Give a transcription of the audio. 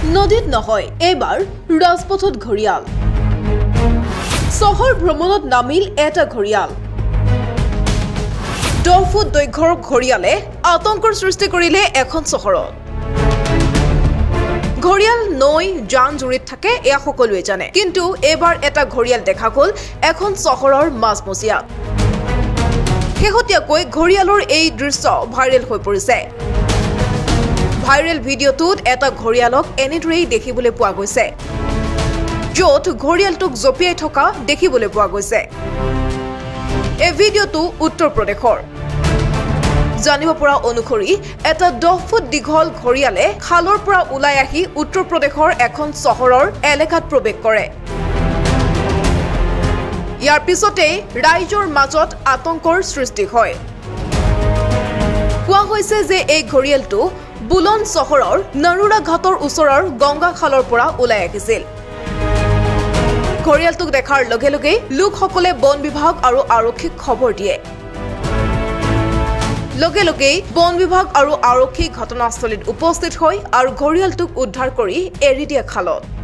নদীত নহয় এবাৰ ৰাজপথত ঘৰিয়াল চহৰ ভ্ৰমণত নামিল এটা ঘৰিয়াল 10 ফুট দৈৰ্ঘ্যৰ ঘৰিয়ালে আতংকৰ সৃষ্টি কৰিলে এখন চহৰত ঘৰিয়াল নৈ জান জুৰিত থাকে এয়া সকলোৱে জানে কিন্তু এবাৰ এটা ঘৰিয়াল দেখা গল এখন চহৰৰ মাজমজিয়াত শেহতীয়াকৈ ঘৰিয়ালৰ এই দৃশ্য ভাইৰেল হৈ পৰিছে ভাইৰেল ভিডিঅ'টোত এটা ঘৰিয়ালক এনেদৰেই দেখিবলৈ পোৱা গৈছে য'ত ঘৰিয়ালটোক জপিয়াই থকা দেখিবলৈ পোৱা গৈছে এই ভিডিঅ'টো উত্তৰ প্ৰদেশৰ জানিব পৰা অনুসৰি এটা 10 ফুট দীঘল ঘৰিয়ালে খালৰ পৰা ওলাই আহি উত্তৰ প্ৰদেশৰ এখন চহৰৰ এলেকাত প্ৰৱেশ কৰে ইয়াৰ পিছতে ৰাইজৰ মাজত আতংকৰ সৃষ্টি হয় কোৱা হৈছে যে এই ঘৰিয়ালটো বুলন চহৰৰ নৰুৰা ঘাটৰ ওচৰৰ গংগা খালৰ পৰা ওলাই আহিছিল ঘৰিয়ালটোক দেখাৰ লগে লগে লোকসকলে বন বিভাগ আৰু আৰক্ষীক খবৰ দিয়ে লগে লগে বন বিভাগ আৰু আৰক্ষী ঘটনাস্থলীত উপস্থিত হৈ আৰু ঘৰিয়ালটোক উদ্ধাৰ কৰি এৰি দিয়া খালত